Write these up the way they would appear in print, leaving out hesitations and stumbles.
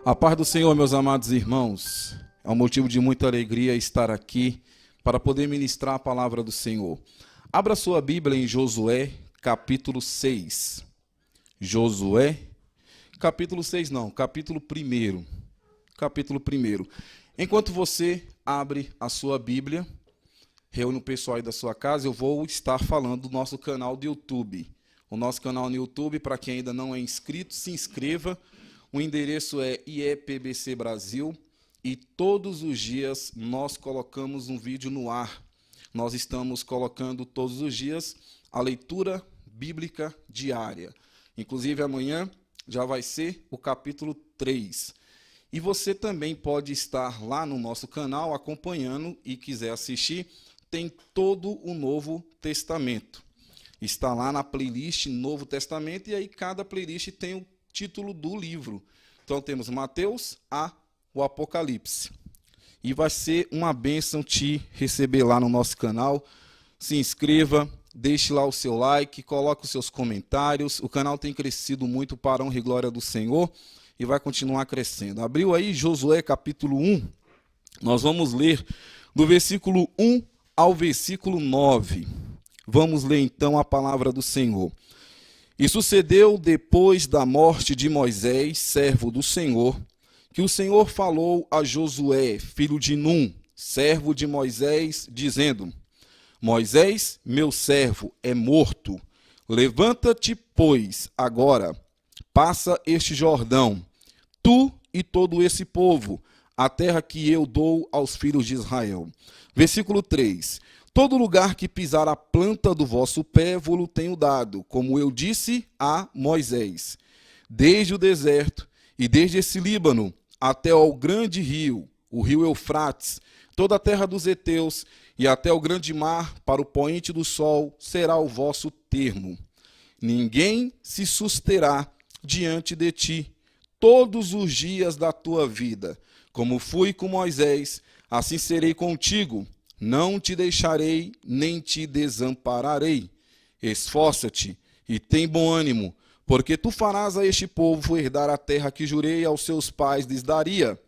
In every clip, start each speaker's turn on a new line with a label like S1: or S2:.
S1: A paz do Senhor, meus amados irmãos, é um motivo de muita alegria estar aqui para poder ministrar a palavra do Senhor. Abra sua Bíblia em Josué, capítulo 6. Josué, capítulo 6 não, capítulo 1. Capítulo 1. Enquanto você abre a sua Bíblia, reúne o pessoal aí da sua casa, eu vou estar falando do nosso canal do YouTube. O nosso canal no YouTube, para quem ainda não é inscrito, se inscreva. O endereço é IEPBC Brasil e todos os dias nós colocamos um vídeo no ar. Nós estamos colocando todos os dias a leitura bíblica diária. Inclusive amanhã já vai ser o capítulo 3. E você também pode estar lá no nosso canal acompanhando e quiser assistir, tem todo o Novo Testamento. Está lá na playlist Novo Testamento e aí cada playlist tem o título do livro. Então temos Mateus a o Apocalipse. E vai ser uma bênção te receber lá no nosso canal. Se inscreva, deixe lá o seu like, coloque os seus comentários. O canal tem crescido muito para a honra e glória do Senhor e vai continuar crescendo. Abriu aí Josué capítulo 1. Nós vamos ler do versículo 1 ao versículo 9. Vamos ler então a palavra do Senhor. E sucedeu depois da morte de Moisés, servo do Senhor, que o Senhor falou a Josué, filho de Num, servo de Moisés, dizendo: Moisés, meu servo, é morto. Levanta-te, pois, agora, passa este Jordão, tu e todo esse povo, a terra que eu dou aos filhos de Israel. Versículo 3. Todo lugar que pisar a planta do vosso pé vos tenho dado, como eu disse a Moisés. Desde o deserto e desde esse Líbano até ao grande rio, o rio Eufrates, toda a terra dos heteus e até o grande mar, para o poente do sol, será o vosso termo. Ninguém se susterá diante de ti todos os dias da tua vida. Como fui com Moisés, assim serei contigo. Não te deixarei, nem te desampararei. Esforça-te e tem bom ânimo, porque tu farás a este povo herdar a terra que jurei aos seus pais lhes daria.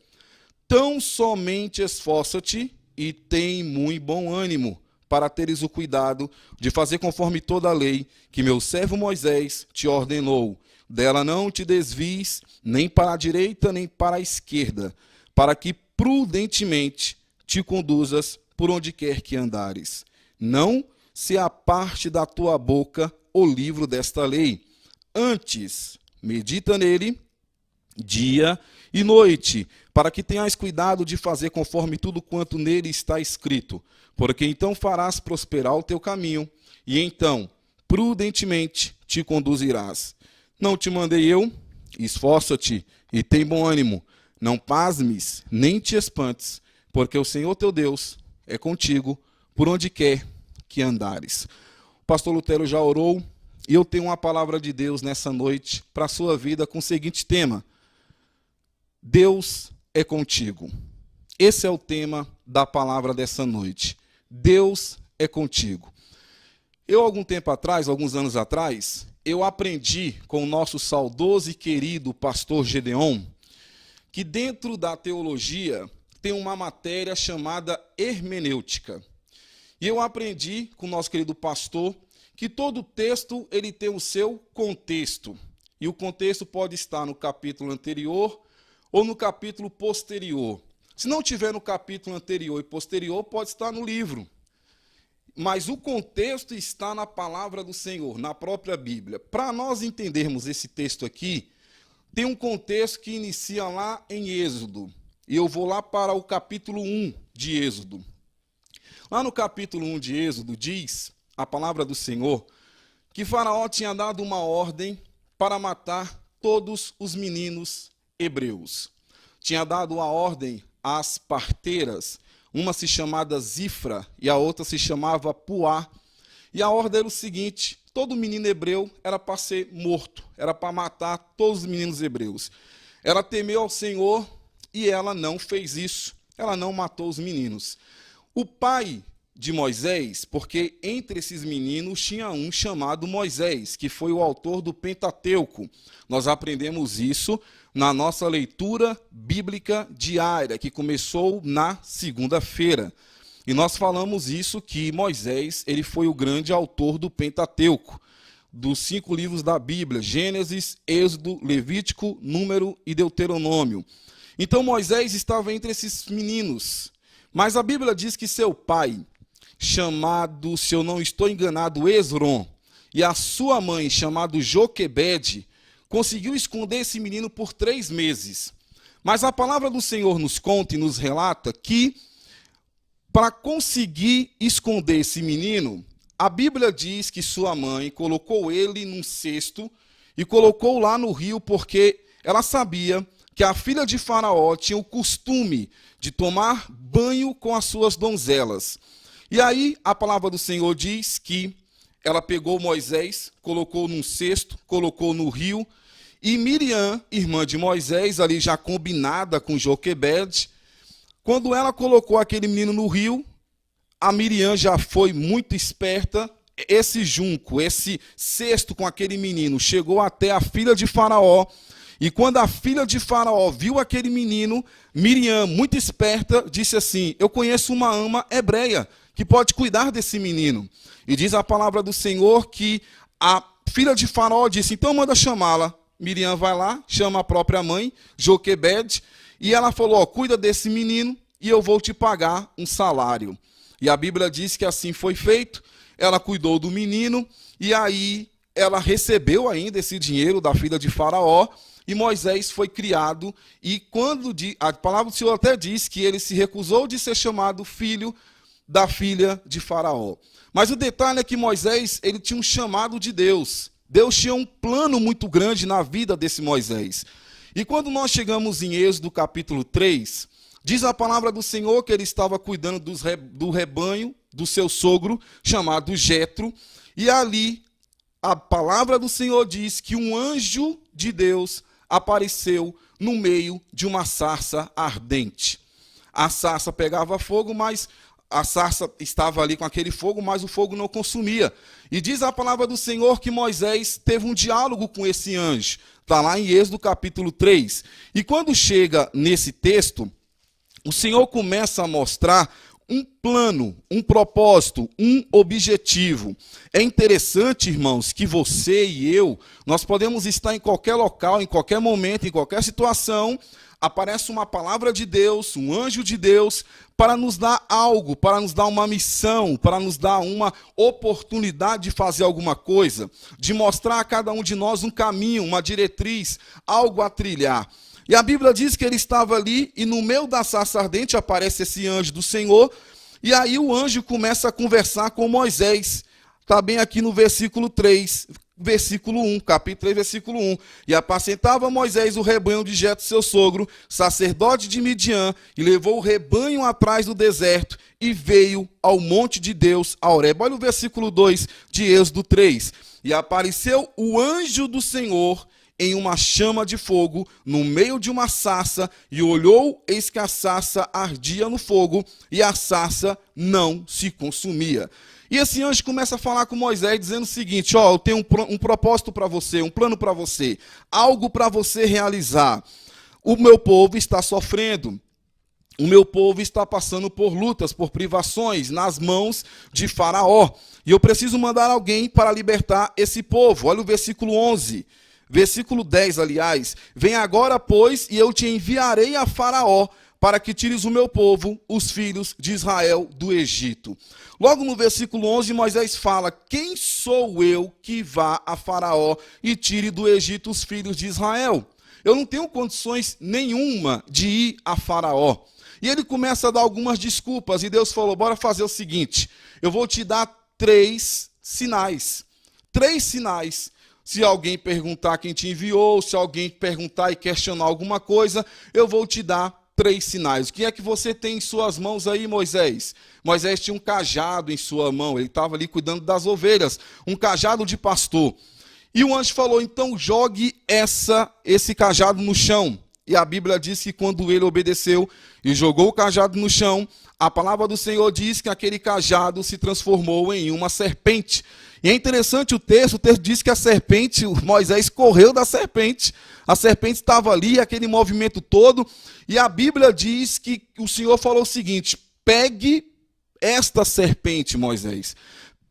S1: Tão somente esforça-te e tem muito bom ânimo, para teres o cuidado de fazer conforme toda a lei que meu servo Moisés te ordenou. Dela não te desvies, nem para a direita, nem para a esquerda, para que prudentemente te conduzas por onde quer que andares. Não se aparte da tua boca o livro desta lei. Antes, medita nele dia e noite, para que tenhas cuidado de fazer conforme tudo quanto nele está escrito. Porque então farás prosperar o teu caminho, e então prudentemente te conduzirás. Não te mandei eu? Esforça-te e tem bom ânimo. Não pasmes, nem te espantes, porque o Senhor teu Deus é contigo por onde quer que andares. O pastor Lutero já orou e eu tenho uma palavra de Deus nessa noite para a sua vida com o seguinte tema: Deus é contigo. Esse é o tema da palavra dessa noite. Deus é contigo. Eu, alguns anos atrás, eu aprendi com o nosso saudoso e querido pastor Gedeon que dentro da teologia tem uma matéria chamada hermenêutica. E eu aprendi com o nosso querido pastor que todo texto ele tem o seu contexto. E o contexto pode estar no capítulo anterior ou no capítulo posterior. Se não tiver no capítulo anterior e posterior, pode estar no livro. Mas o contexto está na palavra do Senhor, na própria Bíblia. Para nós entendermos esse texto aqui, tem um contexto que inicia lá em Êxodo. E eu vou lá para o capítulo 1 de Êxodo. Lá no capítulo 1 de Êxodo diz a palavra do Senhor que Faraó tinha dado uma ordem para matar todos os meninos hebreus. Tinha dado a ordem às parteiras, uma se chamava Zifra e a outra se chamava Puá. E a ordem era o seguinte: todo menino hebreu era para ser morto, era para matar todos os meninos hebreus. Ela temeu ao Senhor e ela não fez isso. Ela não matou os meninos. O pai de Moisés, porque entre esses meninos tinha um chamado Moisés, que foi o autor do Pentateuco. Nós aprendemos isso na nossa leitura bíblica diária, que começou na segunda-feira. E nós falamos isso, que Moisés ele foi o grande autor do Pentateuco, dos 5 livros da Bíblia, Gênesis, Êxodo, Levítico, Número e Deuteronômio. Então Moisés estava entre esses meninos, mas a Bíblia diz que seu pai, chamado, se eu não estou enganado, Esrom, e a sua mãe, chamado Joquebede, conseguiu esconder esse menino por 3 meses. Mas a palavra do Senhor nos conta e nos relata que, para conseguir esconder esse menino, a Bíblia diz que sua mãe colocou ele num cesto e colocou lá no rio, porque ela sabia que a filha de Faraó tinha o costume de tomar banho com as suas donzelas. E aí a palavra do Senhor diz que ela pegou Moisés, colocou num cesto, colocou no rio, e Miriam, irmã de Moisés, ali já combinada com Joquebede, quando ela colocou aquele menino no rio, a Miriam já foi muito esperta. Esse junco, esse cesto com aquele menino, chegou até a filha de Faraó. E quando a filha de Faraó viu aquele menino, Miriam, muito esperta, disse assim: eu conheço uma ama hebreia que pode cuidar desse menino. E diz a palavra do Senhor que a filha de Faraó disse: então manda chamá-la. Miriam vai lá, chama a própria mãe, Joquebede, e ela falou: cuida desse menino e eu vou te pagar um salário. E a Bíblia diz que assim foi feito. Ela cuidou do menino e aí ela recebeu ainda esse dinheiro da filha de Faraó. E Moisés foi criado, e quando a palavra do Senhor até diz que ele se recusou de ser chamado filho da filha de Faraó. Mas o detalhe é que Moisés, ele tinha um chamado de Deus. Deus tinha um plano muito grande na vida desse Moisés. E quando nós chegamos em Êxodo capítulo 3, diz a palavra do Senhor que ele estava cuidando do rebanho do seu sogro, chamado Jetro, e ali a palavra do Senhor diz que um anjo de Deus apareceu no meio de uma sarça ardente. A sarça pegava fogo, mas a sarça estava ali com aquele fogo, mas o fogo não consumia. E diz a palavra do Senhor que Moisés teve um diálogo com esse anjo. Está lá em Êxodo capítulo 3. E quando chega nesse texto, o Senhor começa a mostrar um plano, um propósito, um objetivo. É interessante, irmãos, que você e eu, nós podemos estar em qualquer local, em qualquer momento, em qualquer situação, aparece uma palavra de Deus, um anjo de Deus, para nos dar algo, para nos dar uma missão, para nos dar uma oportunidade de fazer alguma coisa, de mostrar a cada um de nós um caminho, uma diretriz, algo a trilhar. E a Bíblia diz que ele estava ali e no meio da sarça ardente aparece esse anjo do Senhor. E aí o anjo começa a conversar com Moisés. Está bem aqui no versículo 3, versículo 1, capítulo 3, versículo 1. E apacentava Moisés o rebanho de Jetro, seu sogro, sacerdote de Midian, e levou o rebanho atrás do deserto e veio ao monte de Deus, a Horebe. Olha o versículo 2 de Êxodo 3. E apareceu o anjo do Senhor em uma chama de fogo, no meio de uma sarça, e olhou, eis que a sarça ardia no fogo, e a sarça não se consumia. E esse anjo começa a falar com Moisés, dizendo o seguinte: eu tenho um propósito para você, um plano para você, algo para você realizar. O meu povo está sofrendo. O meu povo está passando por lutas, por privações, nas mãos de Faraó. E eu preciso mandar alguém para libertar esse povo. Olha o versículo 11. Versículo 10, aliás: vem agora, pois, e eu te enviarei a Faraó, para que tires o meu povo, os filhos de Israel, do Egito. Logo no versículo 11, Moisés fala: quem sou eu que vá a Faraó e tire do Egito os filhos de Israel? Eu não tenho condições nenhuma de ir a Faraó. E ele começa a dar algumas desculpas, e Deus falou: bora fazer o seguinte, eu vou te dar 3 sinais. 3 sinais. Se alguém perguntar quem te enviou, se alguém perguntar e questionar alguma coisa, eu vou te dar 3 sinais. O que é que você tem em suas mãos aí, Moisés? Moisés tinha um cajado em sua mão, ele estava ali cuidando das ovelhas, um cajado de pastor. E o anjo falou: então jogue esse cajado no chão. e a Bíblia diz que quando ele obedeceu e jogou o cajado no chão, a palavra do Senhor diz que aquele cajado se transformou em uma serpente. E é interessante o texto diz que a serpente, Moisés correu da serpente, a serpente estava ali, aquele movimento todo, e a Bíblia diz que o Senhor falou o seguinte: pegue esta serpente, Moisés.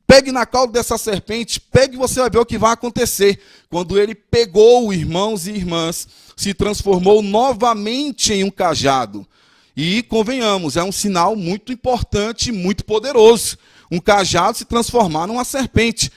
S1: Pegue na cauda dessa serpente, pegue e você vai ver o que vai acontecer. Quando ele pegou, irmãos e irmãs, se transformou novamente em um cajado. E, convenhamos, é um sinal muito importante, muito poderoso. Um cajado se transformar numa serpente.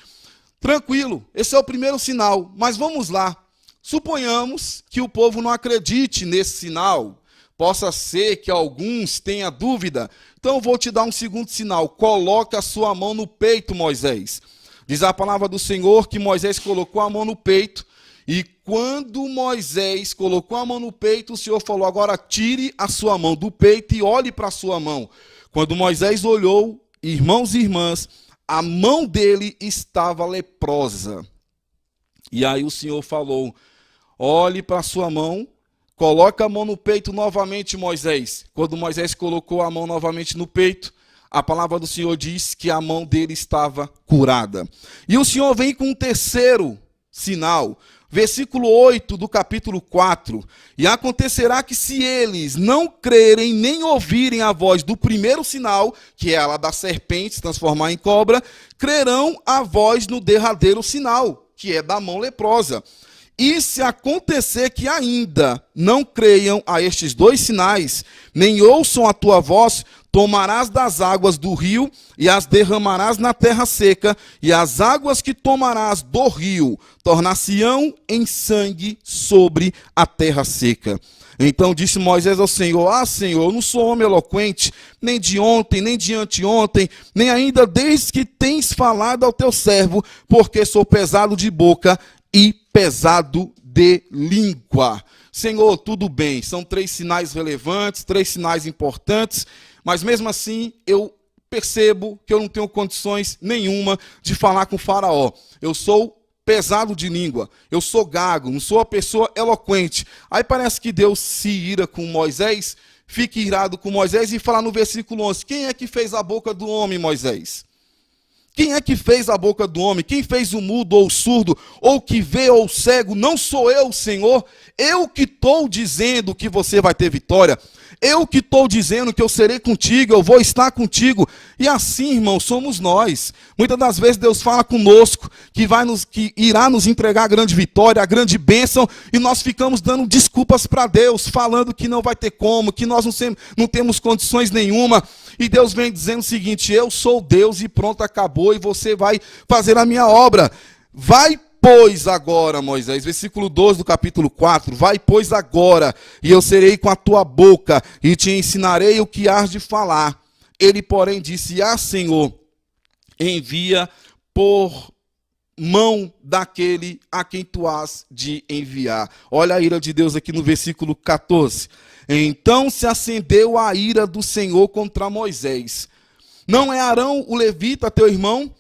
S1: Tranquilo, esse é o primeiro sinal. Mas vamos lá. Suponhamos que o povo não acredite nesse sinal. Possa ser que alguns tenham dúvida. Então eu vou te dar um segundo sinal. Coloque a sua mão no peito, Moisés. Diz a palavra do Senhor que Moisés colocou a mão no peito. E quando Moisés colocou a mão no peito, o Senhor falou: agora tire a sua mão do peito e olhe para a sua mão. Quando Moisés olhou, irmãos e irmãs, a mão dele estava leprosa. E aí o Senhor falou: olhe para a sua mão. Coloca a mão no peito novamente, Moisés. Quando Moisés colocou a mão novamente no peito, a palavra do Senhor diz que a mão dele estava curada. E o Senhor vem com um terceiro sinal. Versículo 8 do capítulo 4. E acontecerá que se eles não crerem nem ouvirem a voz do primeiro sinal, que é a da serpente se transformar em cobra, crerão a voz no derradeiro sinal, que é da mão leprosa. E se acontecer que ainda não creiam a estes dois sinais, nem ouçam a tua voz, tomarás das águas do rio e as derramarás na terra seca, e as águas que tomarás do rio tornar-se-ão em sangue sobre a terra seca. Então disse Moisés ao Senhor: ah, Senhor, eu não sou homem eloquente, nem de ontem, nem de anteontem, nem ainda desde que tens falado ao teu servo, porque sou pesado de boca e pesado de língua. Senhor, tudo bem, são 3 sinais relevantes, 3 sinais importantes, mas mesmo assim eu percebo que eu não tenho condições nenhuma de falar com o faraó. Eu sou pesado de língua, eu sou gago, não sou uma pessoa eloquente. Aí parece que Deus se ira com Moisés, fica irado com Moisés e fala no versículo 11, quem é que fez a boca do homem, Moisés? Quem é que fez a boca do homem? Quem fez o mudo ou o surdo, ou que vê ou o cego? Não sou eu, Senhor? Eu que estou dizendo que você vai ter vitória. Eu que estou dizendo que eu serei contigo, eu vou estar contigo. E assim, irmão, somos nós. Muitas das vezes Deus fala conosco que irá nos entregar a grande vitória, a grande bênção, e nós ficamos dando desculpas para Deus, falando que não vai ter como, que nós não temos condições nenhuma. E Deus vem dizendo o seguinte: eu sou Deus e pronto, acabou, e você vai fazer a minha obra. Vai, pois, agora, Moisés, versículo 12 do capítulo 4, vai, pois, agora, e eu serei com a tua boca, e te ensinarei o que hás de falar. Ele, porém, disse: ah, Senhor, envia por mão daquele a quem tu has de enviar. Olha a ira de Deus aqui no versículo 14. Então se acendeu a ira do Senhor contra Moisés. Não é Arão o levita, teu irmão?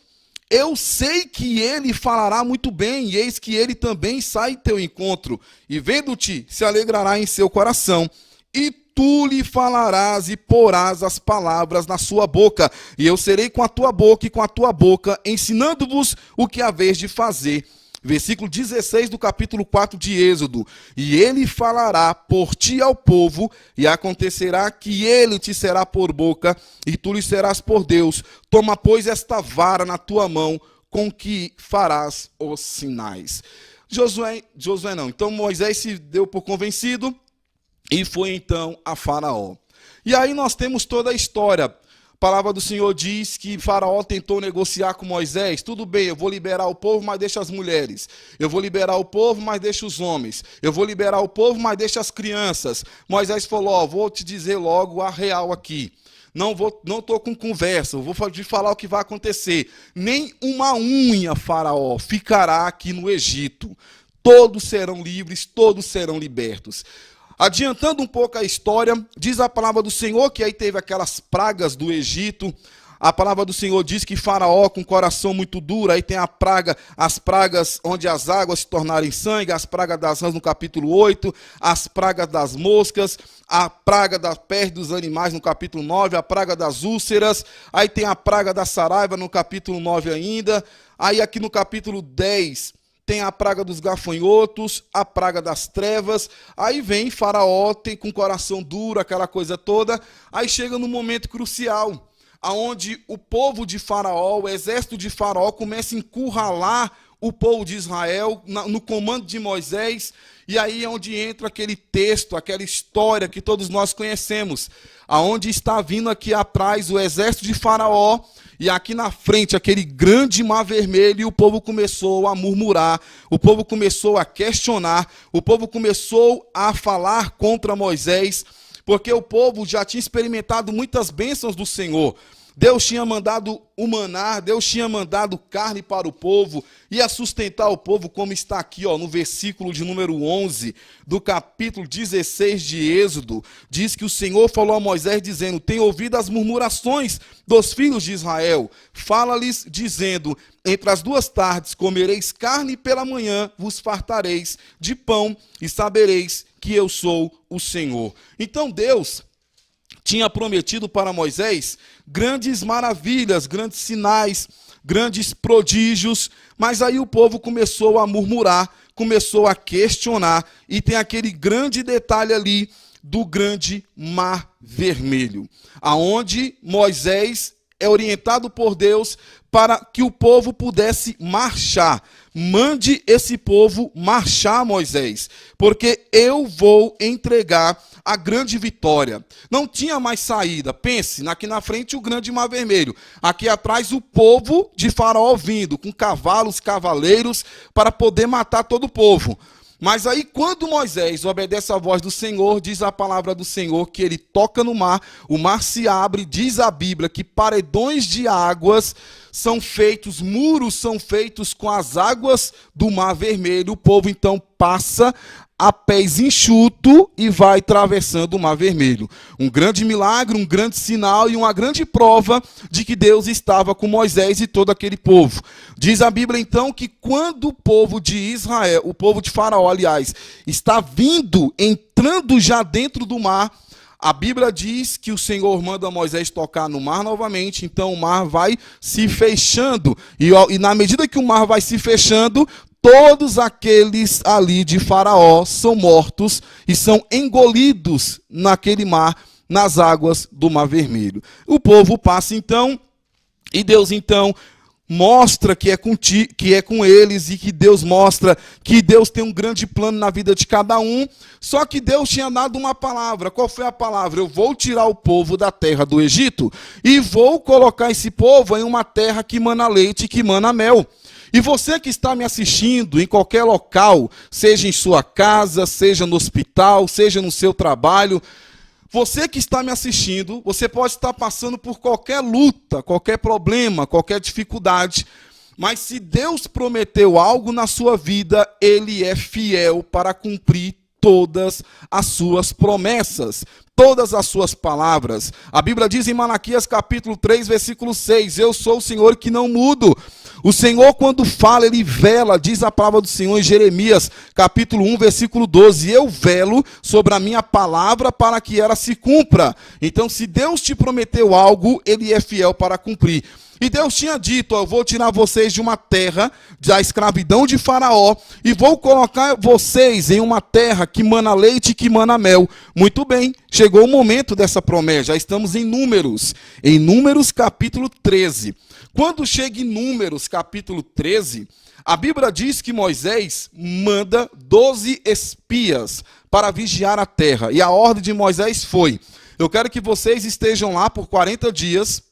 S1: Eu sei que ele falará muito bem, e eis que ele também sai em teu encontro, e vendo-te se alegrará em seu coração. E tu lhe falarás e porás as palavras na sua boca, e eu serei com a tua boca e com a tua boca, ensinando-vos o que haveis de fazer. Versículo 16 do capítulo 4 de Êxodo. E ele falará por ti ao povo, e acontecerá que ele te será por boca, e tu lhe serás por Deus. Toma, pois, esta vara na tua mão, com que farás os sinais. Josué não. Então Moisés se deu por convencido, e foi então a Faraó. E aí nós temos toda a história. A palavra do Senhor diz que Faraó tentou negociar com Moisés. Tudo bem, eu vou liberar o povo, mas deixa as mulheres. Eu vou liberar o povo, mas deixa os homens. Eu vou liberar o povo, mas deixa as crianças. Moisés falou: vou te dizer logo a real aqui. Não estou com conversa, eu vou te falar o que vai acontecer. Nem uma unha, Faraó, ficará aqui no Egito. Todos serão livres, todos serão libertos. Adiantando um pouco a história, diz a palavra do Senhor que aí teve aquelas pragas do Egito, A palavra do Senhor diz que Faraó, com coração muito duro, aí tem a praga, as pragas onde as águas se tornarem sangue, as pragas das rãs no capítulo 8, as pragas das moscas, a praga da peste dos animais no capítulo 9, a praga das úlceras, aí tem a praga da saraiva no capítulo 9 ainda, aí aqui no capítulo 10 tem a praga dos gafanhotos, a praga das trevas, aí vem Faraó, tem com coração duro, aquela coisa toda, aí chega no momento crucial, aonde o povo de Faraó, o exército de Faraó começa a encurralar o povo de Israel no comando de Moisés, e aí é onde entra aquele texto, aquela história que todos nós conhecemos, aonde está vindo aqui atrás o exército de Faraó, e aqui na frente aquele grande mar vermelho, e o povo começou a murmurar, o povo começou a questionar, o povo começou a falar contra Moisés, porque o povo já tinha experimentado muitas bênçãos do Senhor. Deus tinha mandado o maná, Deus tinha mandado carne para o povo, ia sustentar o povo, como está aqui no versículo de número 11, do capítulo 16 de Êxodo, diz que o Senhor falou a Moisés dizendo, tem ouvido as murmurações dos filhos de Israel, fala-lhes dizendo, entre as 2 tardes comereis carne e pela manhã vos fartareis de pão e sabereis que eu sou o Senhor. Então Deus tinha prometido para Moisés grandes maravilhas, grandes sinais, grandes prodígios, mas aí o povo começou a murmurar, começou a questionar, e tem aquele grande detalhe ali do grande mar vermelho, aonde Moisés é orientado por Deus para que o povo pudesse marchar. Mande esse povo marchar, Moisés, porque eu vou entregar a grande vitória. Não tinha mais saída. Pense, aqui na frente o grande mar vermelho. Aqui atrás o povo de Faraó vindo, com cavalos, cavaleiros, para poder matar todo o povo. Mas aí quando Moisés obedece à voz do Senhor, diz a palavra do Senhor que ele toca no mar, o mar se abre, diz a Bíblia que paredões de águas são feitos, muros são feitos com as águas do mar vermelho, o povo então passa a pés enxuto e vai atravessando o mar vermelho. Um grande milagre, um grande sinal e uma grande prova de que Deus estava com Moisés e todo aquele povo. Diz a Bíblia então que quando o povo de Israel, o povo de Faraó, aliás, está vindo, entrando já dentro do mar, a Bíblia diz que o Senhor manda Moisés tocar no mar novamente, então o mar vai se fechando, e na medida que o mar vai se fechando, todos aqueles ali de Faraó são mortos e são engolidos naquele mar, nas águas do Mar Vermelho. O povo passa então, e Deus então mostra que é com eles, e que Deus mostra que Deus tem um grande plano na vida de cada um. Só que Deus tinha dado uma palavra. Qual foi a palavra? Eu vou tirar o povo da terra do Egito e vou colocar esse povo em uma terra que mana leite e que mana mel. E você que está me assistindo em qualquer local, seja em sua casa, seja no hospital, seja no seu trabalho, você que está me assistindo, você pode estar passando por qualquer luta, qualquer problema, qualquer dificuldade, mas se Deus prometeu algo na sua vida, Ele é fiel para cumprir todas as suas promessas, todas as suas palavras. A Bíblia diz em Malaquias capítulo 3, versículo 6, eu sou o Senhor que não mudo. O Senhor, quando fala, Ele vela, diz a palavra do Senhor em Jeremias, capítulo 1, versículo 12, eu velo sobre a minha palavra para que ela se cumpra. Então, se Deus te prometeu algo, Ele é fiel para cumprir. E Deus tinha dito, eu vou tirar vocês de uma terra, da escravidão de Faraó, e vou colocar vocês em uma terra que mana leite e que mana mel. Muito bem, chegou o momento dessa promessa, já estamos em Números capítulo 13. Quando chega em Números capítulo 13, a Bíblia diz que Moisés manda 12 espias para vigiar a terra. E a ordem de Moisés foi, eu quero que vocês estejam lá por 40 dias,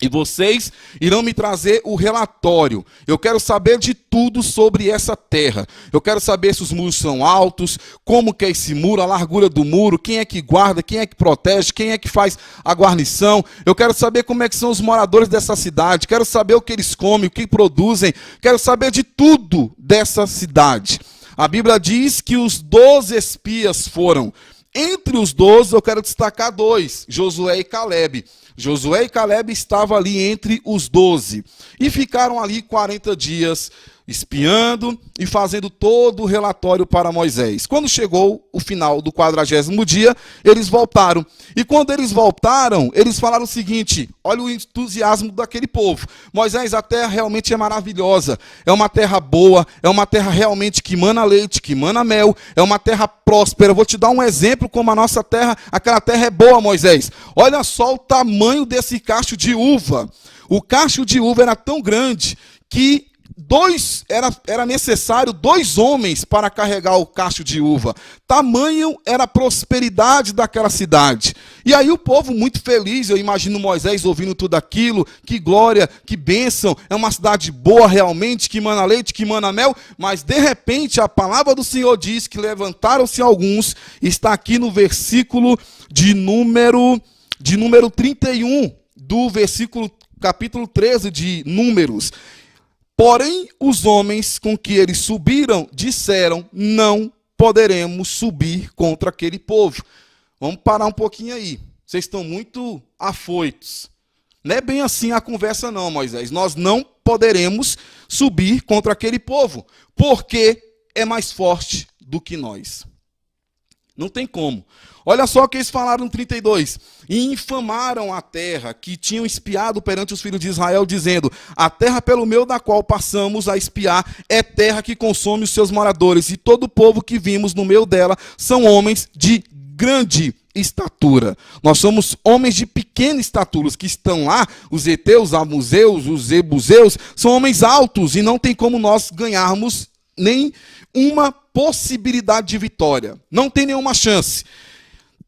S1: e vocês irão me trazer o relatório. Eu quero saber de tudo sobre essa terra. Eu quero saber se os muros são altos, como que é esse muro, a largura do muro, quem é que guarda, quem é que protege, quem é que faz a guarnição. Eu quero saber como é que são os moradores dessa cidade. Quero saber o que eles comem, o que produzem. Quero saber de tudo dessa cidade. A Bíblia diz que os 12 espias foram. Entre os 12, eu quero destacar 2, Josué e Calebe. Josué e Caleb estavam ali entre os 12 e ficaram ali 40 dias espiando e fazendo todo o relatório para Moisés. Quando chegou o final do 40º dia, eles voltaram. E quando eles voltaram, eles falaram o seguinte: olha o entusiasmo daquele povo. Moisés, a terra realmente é maravilhosa, é uma terra boa, é uma terra realmente que mana leite, que mana mel, é uma terra próspera. Eu vou te dar um exemplo como a nossa terra, aquela terra é boa, Moisés. Olha só o tamanho desse cacho de uva. O cacho de uva era tão grande que era necessário 2 homens para carregar o cacho de uva. Tamanho era a prosperidade daquela cidade. E aí o povo muito feliz, eu imagino Moisés ouvindo tudo aquilo, que glória, que bênção, é uma cidade boa realmente, que mana leite, que mana mel, mas de repente a palavra do Senhor diz que levantaram-se alguns, está aqui no versículo de número 31, do versículo capítulo 13 de Números. Porém, os homens com que eles subiram disseram: não poderemos subir contra aquele povo. Vamos parar um pouquinho aí. Vocês estão muito afoitos. Não é bem assim a conversa não, Moisés. Nós não poderemos subir contra aquele povo, porque é mais forte do que nós. Não tem como. Olha só o que eles falaram no 32. E infamaram a terra que tinham espiado perante os filhos de Israel, dizendo: a terra pelo meio da qual passamos a espiar é terra que consome os seus moradores, e todo o povo que vimos no meio dela são homens de grande estatura. Nós somos homens de pequena estatura. Os que estão lá, os heteus, os amuseus, os jebuseus, são homens altos, e não tem como nós ganharmos nem uma possibilidade de vitória. Não tem nenhuma chance.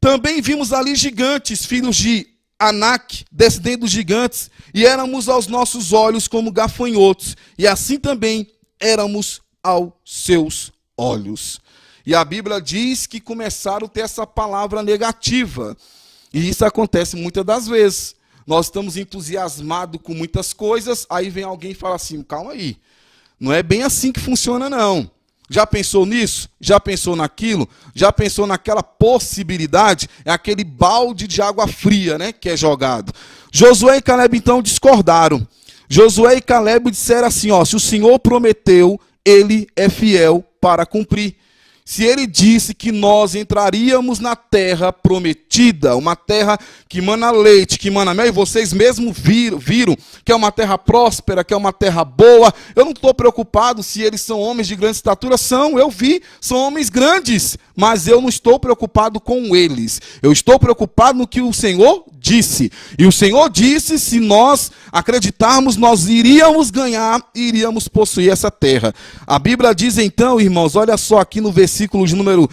S1: Também vimos ali gigantes, filhos de Anak, descendentes dos gigantes, e éramos aos nossos olhos como gafanhotos, e assim também éramos aos seus olhos. E a Bíblia diz que começaram a ter essa palavra negativa. E isso acontece muitas das vezes. Nós estamos entusiasmados com muitas coisas, aí vem alguém e fala assim: calma aí, não é bem assim que funciona não. Já pensou nisso? Já pensou naquilo? Já pensou naquela possibilidade? É aquele balde de água fria, né, que é jogado. Josué e Caleb então discordaram. Josué e Caleb disseram assim: ó, se o Senhor prometeu, ele é fiel para cumprir. Se ele disse que nós entraríamos na terra prometida, uma terra que mana leite, que mana mel, e vocês mesmos viram que é uma terra próspera, que é uma terra boa, eu não estou preocupado se eles são homens de grande estatura. Eu vi, são homens grandes, mas eu não estou preocupado com eles. Eu estou preocupado no que o Senhor disse. E o Senhor disse: se nós acreditarmos, nós iríamos ganhar e iríamos possuir essa terra. A Bíblia diz então, irmãos, olha só aqui no versículo de número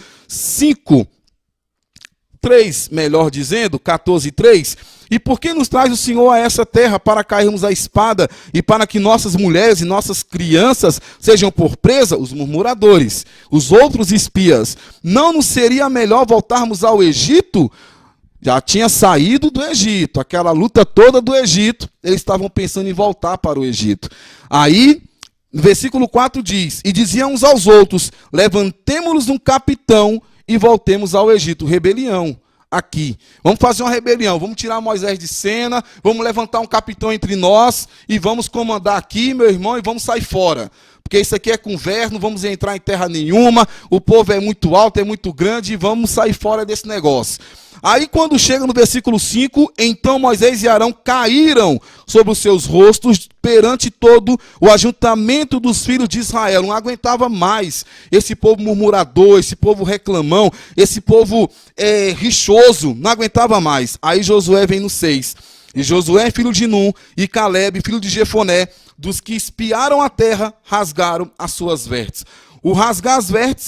S1: 3, melhor dizendo, 14:3. E por que nos traz o Senhor a essa terra para cairmos a espada e para que nossas mulheres e nossas crianças sejam por presa? Os murmuradores, os outros espias. Não nos seria melhor voltarmos ao Egito? Já tinha saído do Egito, aquela luta toda do Egito, eles estavam pensando em voltar para o Egito. Aí, no versículo 4 diz: e diziam uns aos outros: levantemo-nos um capitão e voltemos ao Egito. Rebelião aqui. Vamos fazer uma rebelião, vamos tirar Moisés de cena, vamos levantar um capitão entre nós e vamos comandar aqui, meu irmão, e vamos sair fora. Porque isso aqui é conversa, não vamos entrar em terra nenhuma, o povo é muito alto, é muito grande, e vamos sair fora desse negócio. Aí quando chega no versículo 5, então Moisés e Arão caíram sobre os seus rostos perante todo o ajuntamento dos filhos de Israel. Não aguentava mais esse povo murmurador, esse povo reclamão, esse povo rixoso, não aguentava mais. Aí Josué vem no 6. E Josué, filho de Num, e Caleb, filho de Jefoné, dos que espiaram a terra, rasgaram as suas vestes. O rasgar as vestes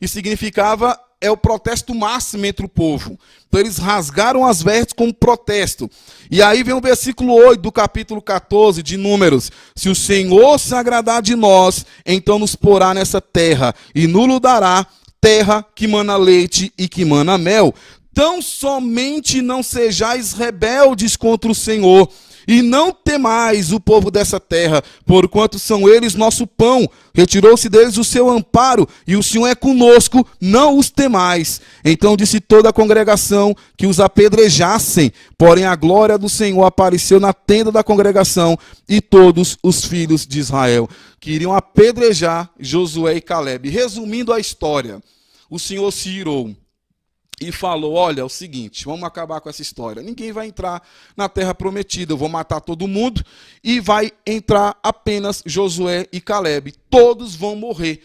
S1: significava o protesto máximo entre o povo. Então eles rasgaram as vestes como protesto. E aí vem o versículo 8 do capítulo 14 de Números. Se o Senhor se agradar de nós, então nos porá nessa terra e nos dará terra que mana leite e que mana mel. Tão somente não sejais rebeldes contra o Senhor, E não temais o povo dessa terra, porquanto são eles nosso pão. Retirou-se deles o seu amparo, e o Senhor é conosco, não os temais. Então disse toda a congregação que os apedrejassem, porém a glória do Senhor apareceu na tenda da congregação, e todos os filhos de Israel queriam apedrejar Josué e Calebe. Resumindo a história, o Senhor se irou e falou: olha, é o seguinte, vamos acabar com essa história. Ninguém vai entrar na terra prometida, eu vou matar todo mundo e vai entrar apenas Josué e Calebe. Todos vão morrer,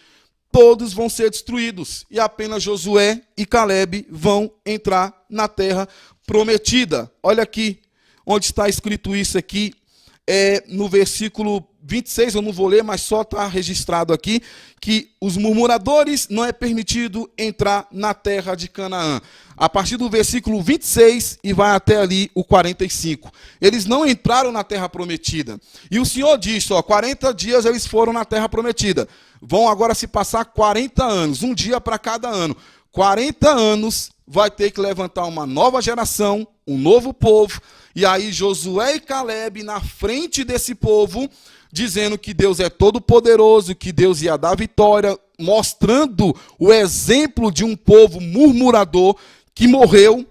S1: todos vão ser destruídos e apenas Josué e Calebe vão entrar na terra prometida. Olha aqui, onde está escrito isso aqui, no versículo 26, eu não vou ler, mas só está registrado aqui, que os murmuradores não é permitido entrar na terra de Canaã. A partir do versículo 26 e vai até ali o 45. Eles não entraram na terra prometida. E o Senhor disse, 40 dias eles foram na terra prometida. Vão agora se passar 40 anos, um dia para cada ano. 40 anos vai ter que levantar uma nova geração, um novo povo. E aí Josué e Calebe na frente desse povo, dizendo que Deus é todo poderoso, que Deus ia dar vitória, mostrando o exemplo de um povo murmurador que morreu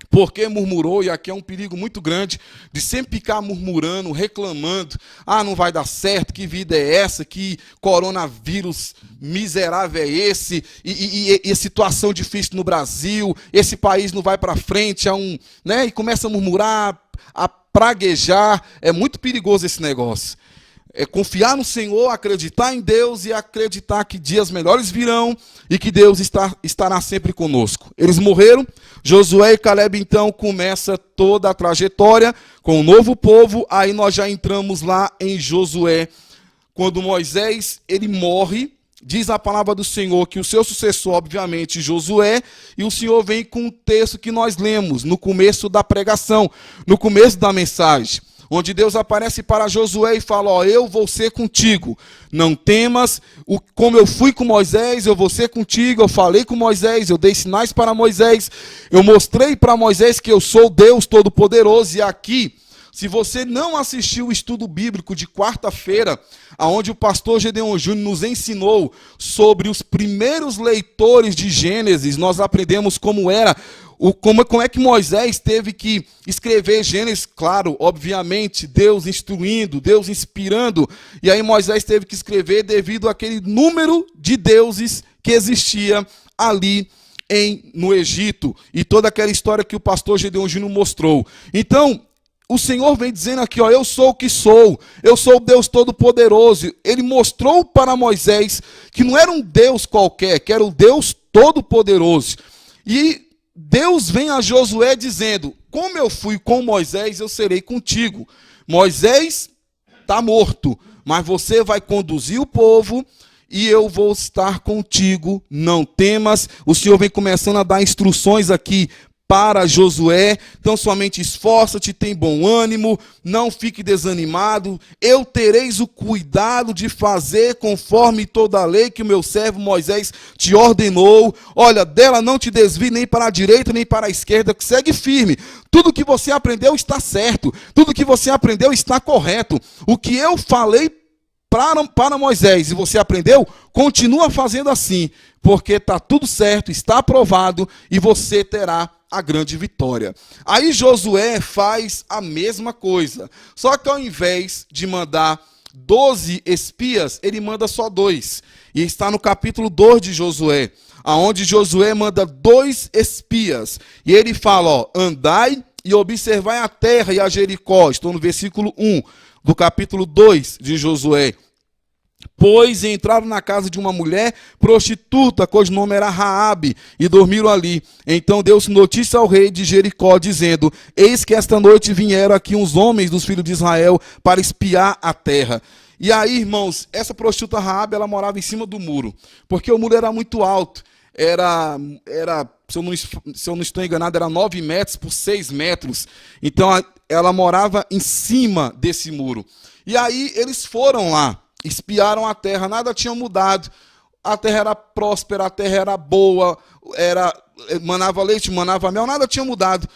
S1: porque murmurou. E aqui é um perigo muito grande de sempre ficar murmurando, reclamando: ah, não vai dar certo, que vida é essa, que coronavírus miserável é esse, e situação difícil no Brasil, esse país não vai para frente, e começa a murmurar, a praguejar. É muito perigoso esse negócio. É confiar no Senhor, acreditar em Deus e acreditar que dias melhores virão e que Deus estará sempre conosco. Eles morreram. Josué e Calebe então começa toda a trajetória com o novo povo. Aí nós já entramos lá em Josué. Quando Moisés ele morre, diz a palavra do Senhor que o seu sucessor, obviamente, Josué, e o Senhor vem com um texto que nós lemos no começo da pregação, no começo da mensagem, onde Deus aparece para Josué e fala: eu vou ser contigo, não temas, como eu fui com Moisés, eu vou ser contigo. Eu falei com Moisés, eu dei sinais para Moisés, eu mostrei para Moisés que eu sou Deus Todo-Poderoso. E aqui, se você não assistiu o estudo bíblico de quarta-feira, onde o pastor Gedeon Júnior nos ensinou sobre os primeiros leitores de Gênesis, nós aprendemos como era, como é que Moisés teve que escrever Gênesis. Claro, obviamente, Deus instruindo, Deus inspirando, e aí Moisés teve que escrever devido àquele número de deuses que existia ali no Egito, e toda aquela história que o pastor Gedeon Júnior mostrou. Então, o Senhor vem dizendo aqui, eu sou o que sou, eu sou o Deus Todo-Poderoso. Ele mostrou para Moisés que não era um Deus qualquer, que era o Deus Todo-Poderoso. E Deus vem a Josué dizendo: como eu fui com Moisés, eu serei contigo. Moisés está morto, mas você vai conduzir o povo e eu vou estar contigo, não temas. O Senhor vem começando a dar instruções aqui para Josué. Então somente esforça-te, tem bom ânimo, não fique desanimado. Eu tereis o cuidado de fazer conforme toda a lei que o meu servo Moisés te ordenou. Olha, dela não te desvie nem para a direita nem para a esquerda, que segue firme. Tudo que você aprendeu está certo, tudo que você aprendeu está correto. O que eu falei para Moisés e você aprendeu, continua fazendo assim, porque está tudo certo, está aprovado e você terá a grande vitória. Aí Josué faz a mesma coisa, só que ao invés de mandar 12 espias, ele manda só 2. E está no capítulo 2 de Josué, aonde Josué manda 2 espias. E ele fala, andai e observai a terra e a Jericó. Estou no versículo 1 do capítulo 2 de Josué. Pois entraram na casa de uma mulher prostituta, cujo nome era Raabe, e dormiram ali. Então deu-se notícia ao rei de Jericó, dizendo: eis que esta noite vieram aqui uns homens dos filhos de Israel para espiar a terra. E aí, irmãos, essa prostituta Raabe, ela morava em cima do muro, porque o muro era muito alto. Era se eu não estou enganado, era 9 metros por 6 metros. Então ela morava em cima desse muro. E aí eles foram lá, espiaram a terra, nada tinha mudado. A terra era próspera, a terra era boa, manava leite, manava mel, nada tinha mudado.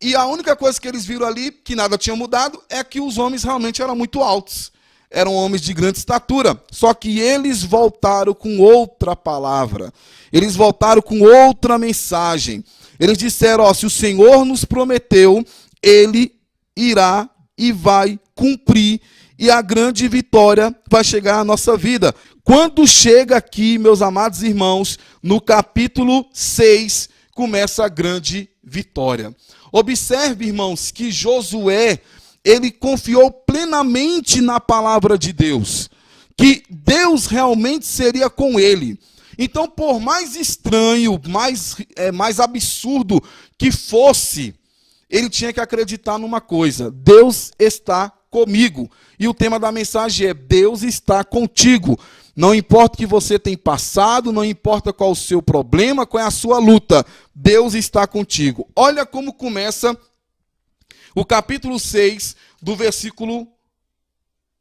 S1: E a única coisa que eles viram ali, que nada tinha mudado, é que os homens realmente eram muito altos. Eram homens de grande estatura. Só que eles voltaram com outra palavra. Eles voltaram com outra mensagem. Eles disseram, ó, se o Senhor nos prometeu, Ele irá e vai cumprir. E a grande vitória vai chegar à nossa vida. Quando chega aqui, meus amados irmãos, no capítulo 6, começa a grande vitória. Observe, irmãos, que Josué, ele confiou plenamente na palavra de Deus, que Deus realmente seria com ele. Então, por mais estranho, mais absurdo que fosse, ele tinha que acreditar numa coisa: Deus está comigo. E o tema da mensagem é: Deus está contigo. Não importa o que você tem passado, não importa qual o seu problema, qual é a sua luta, Deus está contigo. Olha como começa o capítulo 6, do versículo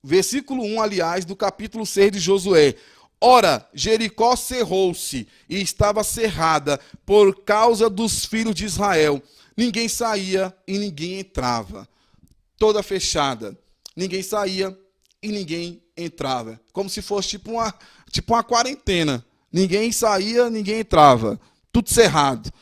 S1: 1, aliás, do capítulo 6 de Josué. Ora, Jericó cerrou-se e estava cerrada por causa dos filhos de Israel. Ninguém saía e ninguém entrava. Toda fechada. Ninguém saía e ninguém entrava. Como se fosse tipo uma quarentena. Ninguém saía, ninguém entrava. Tudo cerrado.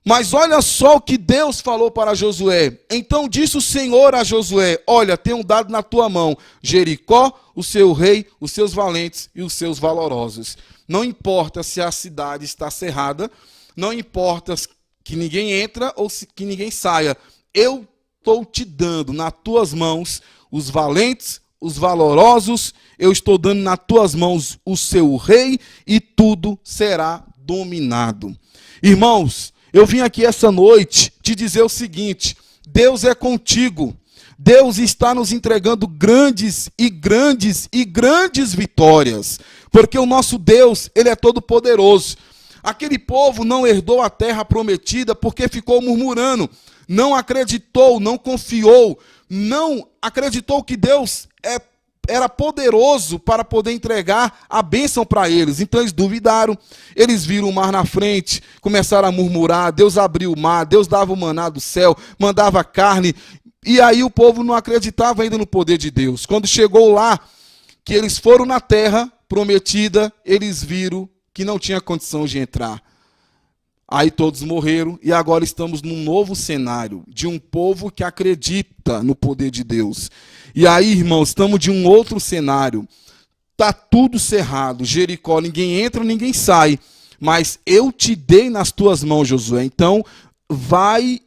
S1: Mas olha só o que Deus falou para Josué. Então disse o Senhor a Josué: olha, tenho dado na tua mão Jericó, o seu rei, os seus valentes e os seus valorosos. Não importa se a cidade está cerrada, não importa que ninguém entra ou que ninguém saia. Eu estou te dando nas tuas mãos os valentes, os valorosos, eu estou dando nas tuas mãos o seu rei e tudo será dominado. Irmãos, eu vim aqui essa noite te dizer o seguinte: Deus é contigo. Deus está nos entregando grandes vitórias, porque o nosso Deus, ele é todo poderoso. Aquele povo não herdou a terra prometida porque ficou murmurando, não acreditou, não confiou, não acreditou que Deus era poderoso para poder entregar a bênção para eles. Então eles duvidaram, eles viram o mar na frente, começaram a murmurar, Deus abriu o mar, Deus dava o maná do céu, mandava carne, e aí o povo não acreditava ainda no poder de Deus. Quando chegou lá, que eles foram na terra prometida, eles viram que não tinha condição de entrar. Aí todos morreram e agora estamos num novo cenário de um povo que acredita no poder de Deus. E aí, irmãos, estamos de um outro cenário. Está tudo cerrado. Jericó, ninguém entra, ninguém sai. Mas eu te dei nas tuas mãos, Josué. Então, vai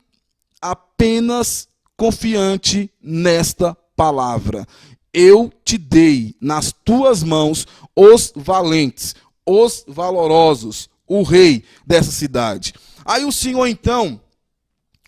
S1: apenas confiante nesta palavra. Eu te dei nas tuas mãos os valentes, os valorosos, o rei dessa cidade. Aí o Senhor, então,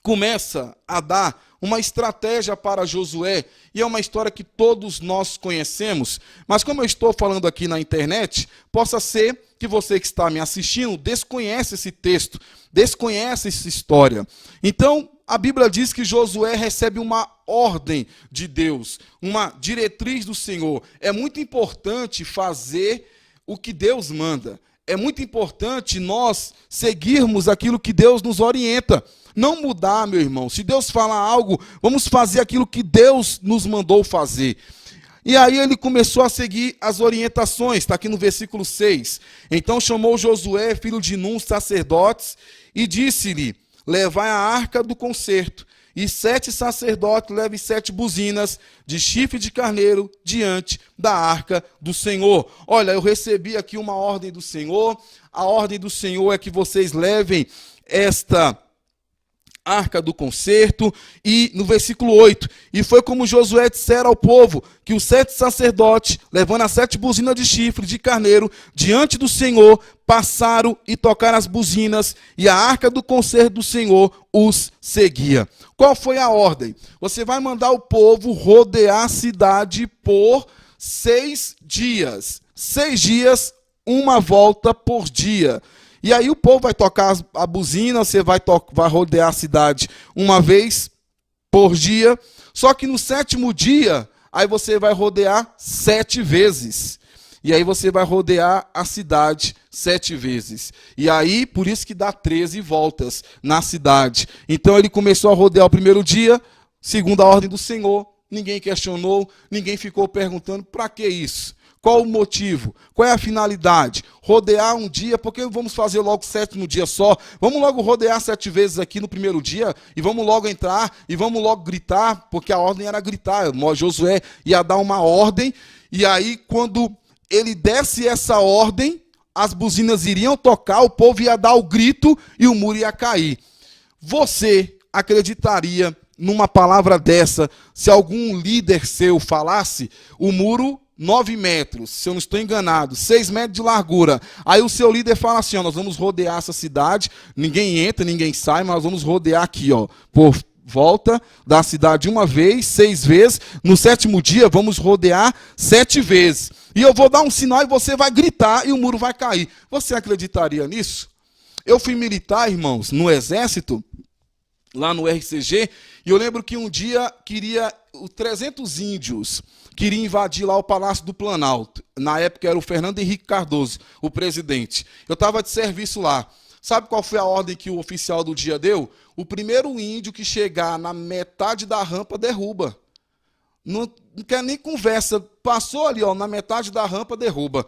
S1: começa a dar uma estratégia para Josué, e é uma história que todos nós conhecemos, mas como eu estou falando aqui na internet, possa ser que você que está me assistindo desconhece esse texto, desconhece essa história. Então, a Bíblia diz que Josué recebe uma ordem de Deus, uma diretriz do Senhor. É muito importante fazer o que Deus manda. É muito importante nós seguirmos aquilo que Deus nos orienta. Não mudar, meu irmão. Se Deus fala algo, vamos fazer aquilo que Deus nos mandou fazer. E aí ele começou a seguir as orientações, está aqui no versículo 6. Então chamou Josué, filho de Num, sacerdotes, e disse-lhe: levai a arca do concerto, e 7 sacerdotes levem 7 buzinas de chifre de carneiro diante da arca do Senhor. Olha, eu recebi aqui uma ordem do Senhor. A ordem do Senhor é que vocês levem esta arca do concerto. E no versículo 8, e foi como Josué dissera ao povo, que os 7 sacerdotes, levando as 7 buzinas de chifre de carneiro diante do Senhor, passaram e tocaram as buzinas, e a arca do concerto do Senhor os seguia. Qual foi a ordem? Você vai mandar o povo rodear a cidade por 6 dias. 6 dias, uma volta por dia. E aí o povo vai tocar a buzina, você vai rodear a cidade uma vez por dia. Só que no 7º dia, aí você vai rodear 7 vezes. E aí você vai rodear a cidade 7 vezes. E aí, por isso que dá 13 voltas na cidade. Então ele começou a rodear o primeiro dia, segundo a ordem do Senhor. Ninguém questionou, ninguém ficou perguntando para que isso? Qual o motivo? Qual é a finalidade? Rodear um dia, por que vamos fazer logo o 7º dia só? Vamos logo rodear 7 vezes aqui no primeiro dia e vamos logo entrar e vamos logo gritar, porque a ordem era gritar. Josué ia dar uma ordem e aí quando ele desse essa ordem, as buzinas iriam tocar, o povo ia dar o grito e o muro ia cair. Você acreditaria numa palavra dessa se algum líder seu falasse? O muro 9 metros, se eu não estou enganado, 6 metros de largura. Aí o seu líder fala assim, ó, nós vamos rodear essa cidade, ninguém entra, ninguém sai, mas nós vamos rodear aqui, ó, por volta da cidade uma vez, 6 vezes, no 7º dia vamos rodear 7 vezes. E eu vou dar um sinal e você vai gritar e o muro vai cair. Você acreditaria nisso? Eu fui militar, irmãos, no exército, lá no RCG, e eu lembro que um dia 300 índios queriam invadir lá o Palácio do Planalto. Na época era o Fernando Henrique Cardoso, o presidente. Eu estava de serviço lá. Sabe qual foi a ordem que o oficial do dia deu? O primeiro índio que chegar na metade da rampa derruba. Não quer nem conversa. Passou ali, ó, na metade da rampa, derruba.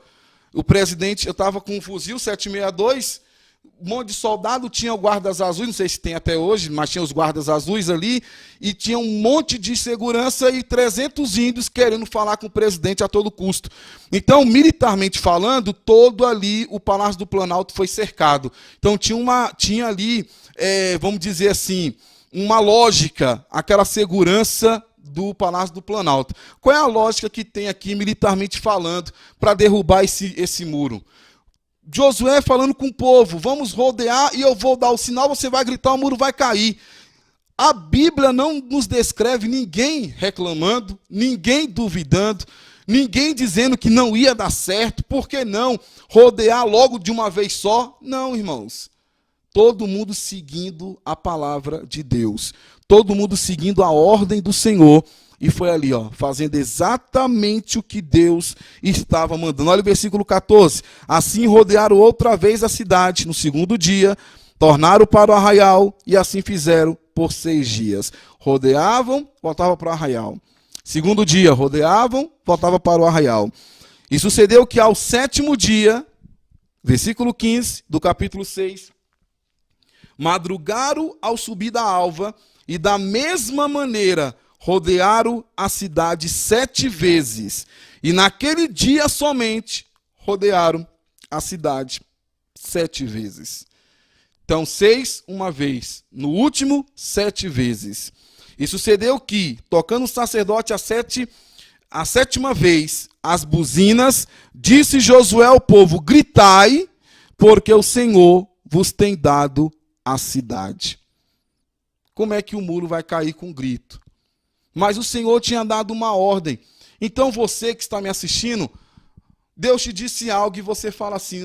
S1: O presidente, eu estava com um fuzil 762, um monte de soldado, tinha o guardas azuis, não sei se tem até hoje, mas tinha os guardas azuis ali, e tinha um monte de segurança e 300 índios querendo falar com o presidente a todo custo. Então, militarmente falando, todo ali o Palácio do Planalto foi cercado. Então, tinha ali, vamos dizer assim, uma lógica, aquela segurança do Palácio do Planalto. Qual é a lógica que tem aqui, militarmente falando, para derrubar esse muro? Josué falando com o povo, vamos rodear e eu vou dar o sinal, você vai gritar, o muro vai cair. A Bíblia não nos descreve ninguém reclamando, ninguém duvidando, ninguém dizendo que não ia dar certo. Por que não rodear logo de uma vez só? Não, irmãos. Todo mundo seguindo a palavra de Deus. Todo mundo seguindo a ordem do Senhor. E foi ali, ó, fazendo exatamente o que Deus estava mandando. Olha o versículo 14. Assim rodearam outra vez a cidade no 2º dia, tornaram para o arraial e assim fizeram por 6 dias. Rodeavam, voltavam para o arraial. 2º dia, rodeavam, voltavam para o arraial. E sucedeu que ao 7º dia, versículo 15 do capítulo 6, madrugaram ao subir da alva e da mesma maneira rodearam a cidade 7 vezes. E naquele dia somente rodearam a cidade 7 vezes. Então, 6 uma vez. No último, 7 vezes. E sucedeu que, tocando o sacerdote a 7ª vez, as buzinas, disse Josué ao povo, gritai, porque o Senhor vos tem dado a cidade. Como é que o muro vai cair com grito? Mas o Senhor tinha dado uma ordem. Então você que está me assistindo, Deus te disse algo e você fala assim,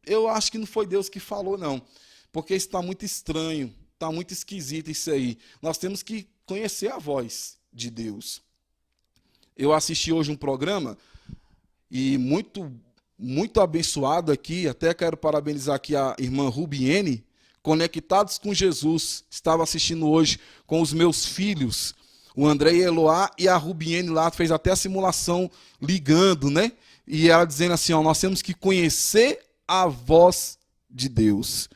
S1: eu acho que não foi Deus que falou não, porque está muito estranho, está muito esquisito isso aí. Nós temos que conhecer a voz de Deus. Eu assisti hoje um programa e muito abençoado aqui, até quero parabenizar aqui a irmã Rubiene, Conectados com Jesus, estava assistindo hoje com os meus filhos, o André e a Eloá, e a Rubiene lá fez até a simulação ligando, né? E ela dizendo assim, ó, nós temos que conhecer a voz de Deus.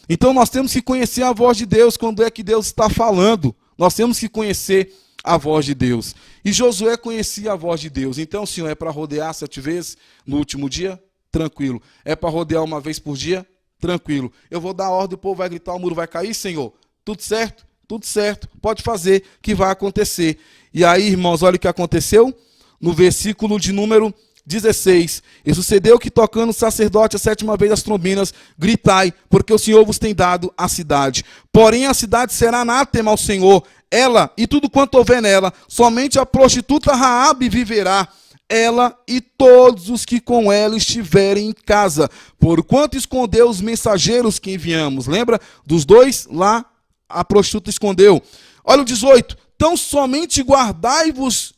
S1: Então nós temos que conhecer a voz de Deus quando é que Deus está falando. Nós temos que conhecer a voz de Deus. E Josué conhecia a voz de Deus. Então, Senhor, é para rodear 7 vezes no último dia? Tranquilo. É para rodear uma vez por dia? Tranquilo. Eu vou dar a ordem, o povo vai gritar, o muro vai cair, Senhor? Tudo certo? Tudo certo. Pode fazer, que vai acontecer. E aí, irmãos, olha o que aconteceu. No versículo de número 16. E sucedeu que, tocando o sacerdote a 7ª vez as trombinas, gritai, porque o Senhor vos tem dado a cidade. Porém, a cidade será anátema ao Senhor, ela e tudo quanto houver nela. Somente a prostituta Raabe viverá, ela e todos os que com ela estiverem em casa, porquanto escondeu os mensageiros que enviamos. Lembra dos 2 lá? A prostituta escondeu. Olha o 18. Então somente guardai-vos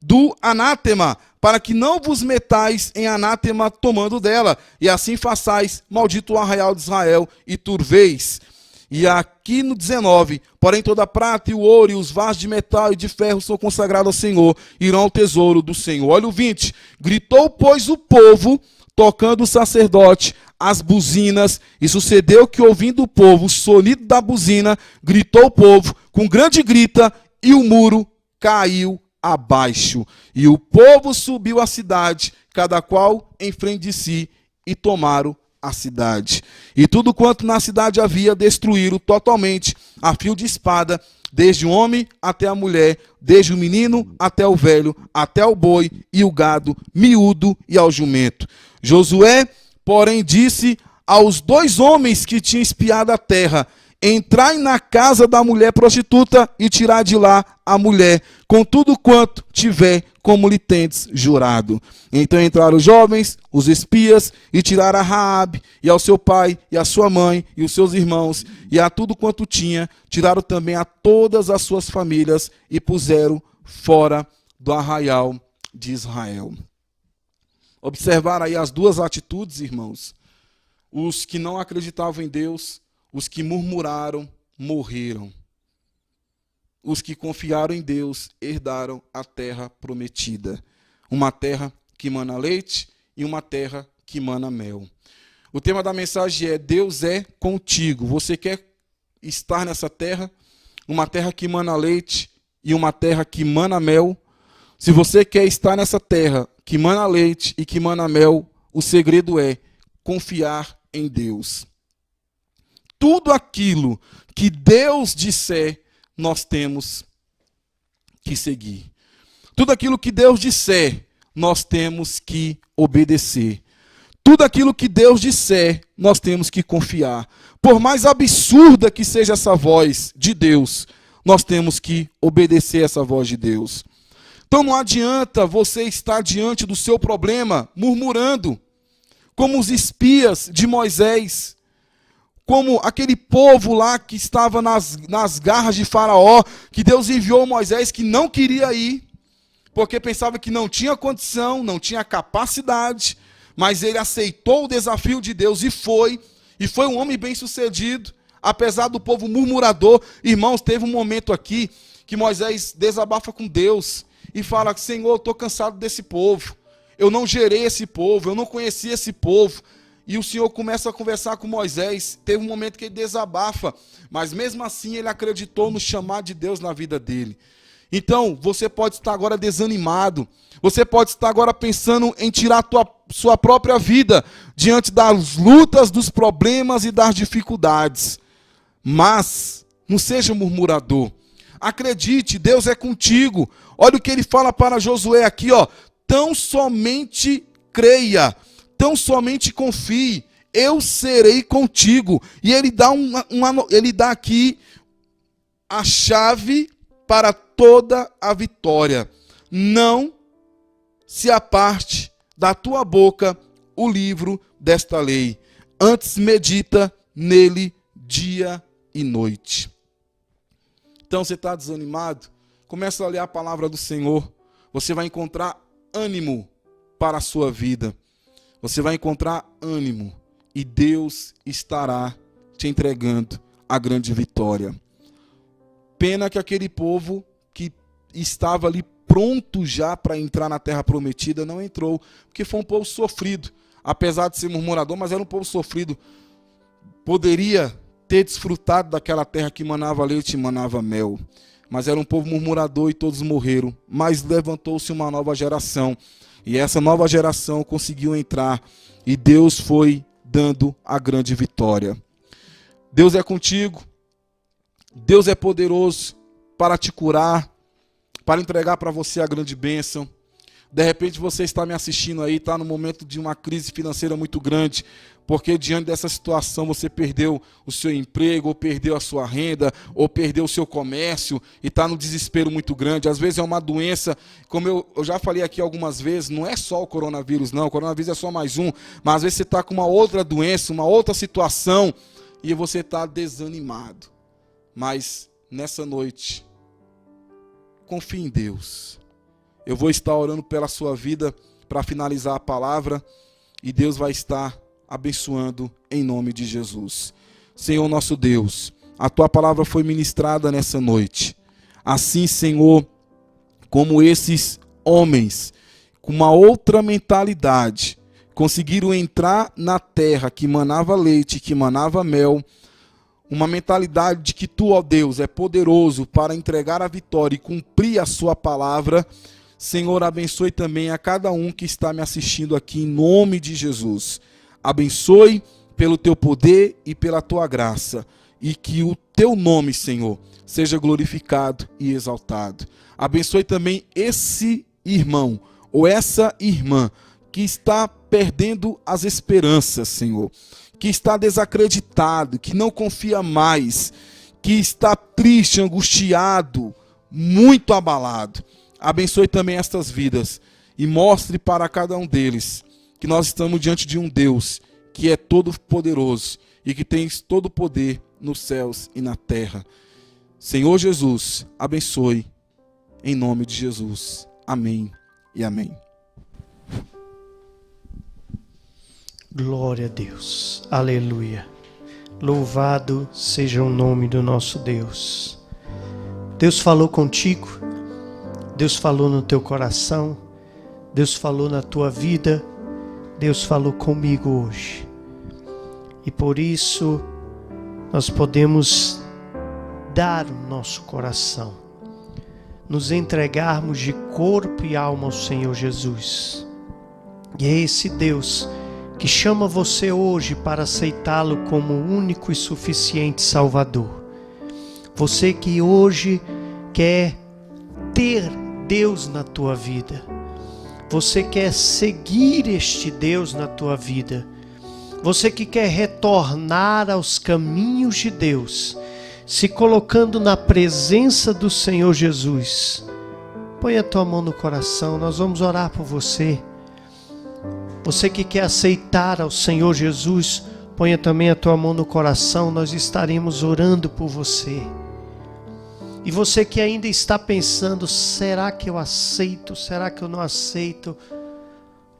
S1: do anátema, para que não vos metais em anátema tomando dela, e assim façais, maldito o arraial de Israel, e turveis. E aqui no 19, porém toda a prata e o ouro e os vasos de metal e de ferro são consagrados ao Senhor, irão ao tesouro do Senhor. Olha o 20, gritou, pois, o povo, tocando o sacerdote, as buzinas, e sucedeu que, ouvindo o povo o sonido da buzina, gritou o povo com grande grita, e o muro caiu abaixo. E o povo subiu à cidade, cada qual em frente de si, e tomaram a cidade. E tudo quanto na cidade havia, destruíram totalmente, a fio de espada, desde o homem até a mulher, desde o menino até o velho, até o boi e o gado, miúdo e ao jumento. Josué, porém, disse aos 2 homens que tinham espiado a terra: entrai na casa da mulher prostituta e tirai de lá a mulher, com tudo quanto tiver, como lhe tendes jurado. Então entraram os jovens, os espias, e tiraram a Raabe, e ao seu pai, e a sua mãe, e os seus irmãos, e a tudo quanto tinha, tiraram também a todas as suas famílias, e puseram fora do arraial de Israel. Observar aí as 2 atitudes, irmãos. Os que não acreditavam em Deus, os que murmuraram, morreram. Os que confiaram em Deus herdaram a terra prometida. Uma terra que mana leite e uma terra que mana mel. O tema da mensagem é: Deus é contigo. Você quer estar nessa terra? Uma terra que mana leite e uma terra que mana mel? Se você quer estar nessa terra que mana leite e que mana mel, o segredo é confiar em Deus. Tudo aquilo que Deus disser, nós temos que seguir. Tudo aquilo que Deus disser, nós temos que obedecer. Tudo aquilo que Deus disser, nós temos que confiar. Por mais absurda que seja essa voz de Deus, nós temos que obedecer essa voz de Deus. Então não adianta você estar diante do seu problema murmurando, como os espias de Moisés, como aquele povo lá que estava nas garras de Faraó, que Deus enviou Moisés, que não queria ir, porque pensava que não tinha condição, não tinha capacidade, mas ele aceitou o desafio de Deus e foi um homem bem-sucedido, apesar do povo murmurador. Irmãos, teve um momento aqui que Moisés desabafa com Deus e fala: Senhor, eu estou cansado desse povo, eu não gerei esse povo, eu não conheci esse povo. E o Senhor começa a conversar com Moisés. Teve um momento que ele desabafa, mas mesmo assim ele acreditou no chamado de Deus na vida dele. Então, você pode estar agora desanimado, você pode estar agora pensando em tirar a sua própria vida, diante das lutas, dos problemas e das dificuldades. Mas, não seja murmurador. Acredite, Deus é contigo. Olha o que ele fala para Josué aqui, ó. Tão somente creia, tão somente confie, eu serei contigo. E ele dá aqui a chave para toda a vitória. Não se aparte da tua boca o livro desta lei. Antes medita nele dia e noite. Então você está desanimado? Começa a ler a palavra do Senhor. Você vai encontrar ânimo para a sua vida. Você vai encontrar ânimo e Deus estará te entregando a grande vitória. Pena que aquele povo que estava ali pronto já para entrar na terra prometida não entrou, porque foi um povo sofrido. Apesar de ser murmurador, mas era um povo sofrido. Poderia ter desfrutado daquela terra que manava leite e manava mel. Mas era um povo murmurador e todos morreram. Mas levantou-se uma nova geração. E essa nova geração conseguiu entrar. E Deus foi dando a grande vitória. Deus é contigo. Deus é poderoso para te curar, para entregar para você a grande bênção. De repente você está me assistindo aí, está no momento de uma crise financeira muito grande, porque diante dessa situação você perdeu o seu emprego, ou perdeu a sua renda, ou perdeu o seu comércio, e está no desespero muito grande. Às vezes é uma doença, como eu já falei aqui algumas vezes, não é só o coronavírus não, o coronavírus é só mais um, mas às vezes você está com uma outra doença, uma outra situação, e você está desanimado. Mas nessa noite, confie em Deus. Eu vou estar orando pela sua vida para finalizar a palavra e Deus vai estar abençoando em nome de Jesus. Senhor nosso Deus, a tua palavra foi ministrada nessa noite. Assim, Senhor, como esses homens com uma outra mentalidade conseguiram entrar na terra que manava leite, que manava mel, uma mentalidade de que tu, ó Deus, é poderoso para entregar a vitória e cumprir a sua palavra. Senhor, abençoe também a cada um que está me assistindo aqui em nome de Jesus. Abençoe pelo teu poder e pela tua graça, e que o teu nome, Senhor, seja glorificado e exaltado. Abençoe também esse irmão ou essa irmã que está perdendo as esperanças, Senhor, que está desacreditado, que não confia mais, que está triste, angustiado, muito abalado. Abençoe também estas vidas e mostre para cada um deles que nós estamos diante de um Deus que é todo poderoso e que tem todo o poder nos céus e na terra. Senhor Jesus, abençoe em nome de Jesus. Amém e amém.
S2: Glória a Deus, aleluia, louvado seja o nome do nosso Deus. Deus falou contigo, Deus falou no teu coração, Deus falou na tua vida, Deus falou comigo hoje. E por isso nós podemos dar o nosso coração, nos entregarmos de corpo e alma ao Senhor Jesus. E é esse Deus que chama você hoje para aceitá-lo como o único e suficiente Salvador. Você que hoje quer ter Deus na tua vida. Você quer seguir este Deus na tua vida. Você que quer retornar aos caminhos de Deus, se colocando na presença do Senhor Jesus. Põe a tua mão no coração, nós vamos orar por você. Você que quer aceitar ao Senhor Jesus, ponha também a tua mão no coração, nós estaremos orando por você. E você que ainda está pensando, será que eu aceito? Será que eu não aceito?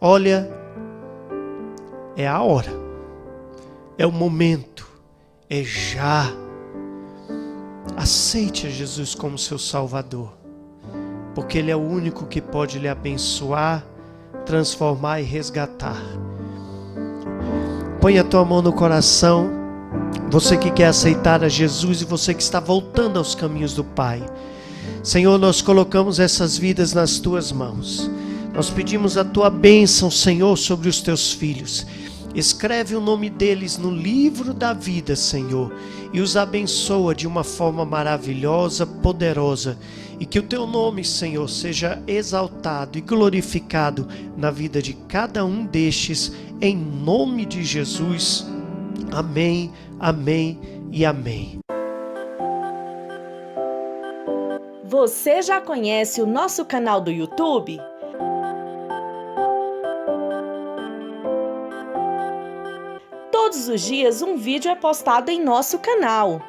S2: Olha, é a hora, é o momento, é já. Aceite a Jesus como seu Salvador, porque Ele é o único que pode lhe abençoar, transformar e resgatar. Põe a tua mão no coração, você que quer aceitar a Jesus e você que está voltando aos caminhos do Pai. Senhor, nós colocamos essas vidas nas tuas mãos. Nós pedimos a tua bênção, Senhor, sobre os teus filhos. Escreve o nome deles no livro da vida, Senhor, e os abençoa de uma forma maravilhosa, poderosa. E que o teu nome, Senhor, seja exaltado e glorificado na vida de cada um destes, em nome de Jesus. Amém, amém e amém.
S3: Você já conhece o nosso canal do YouTube? Todos os dias um vídeo é postado em nosso canal.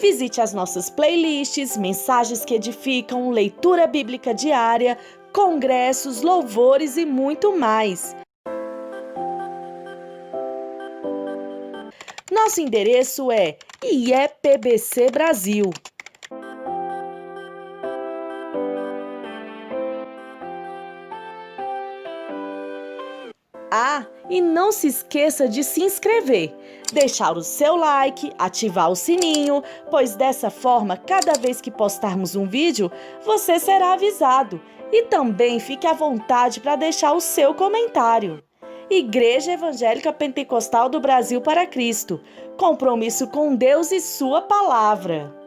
S3: Visite as nossas playlists, mensagens que edificam, leitura bíblica diária, congressos, louvores e muito mais. Nosso endereço é IEPBC Brasil. Ah, e não se esqueça de se inscrever, deixar o seu like, ativar o sininho, pois dessa forma, cada vez que postarmos um vídeo, você será avisado. E também fique à vontade para deixar o seu comentário. Igreja Evangélica Pentecostal do Brasil para Cristo. Compromisso com Deus e sua palavra.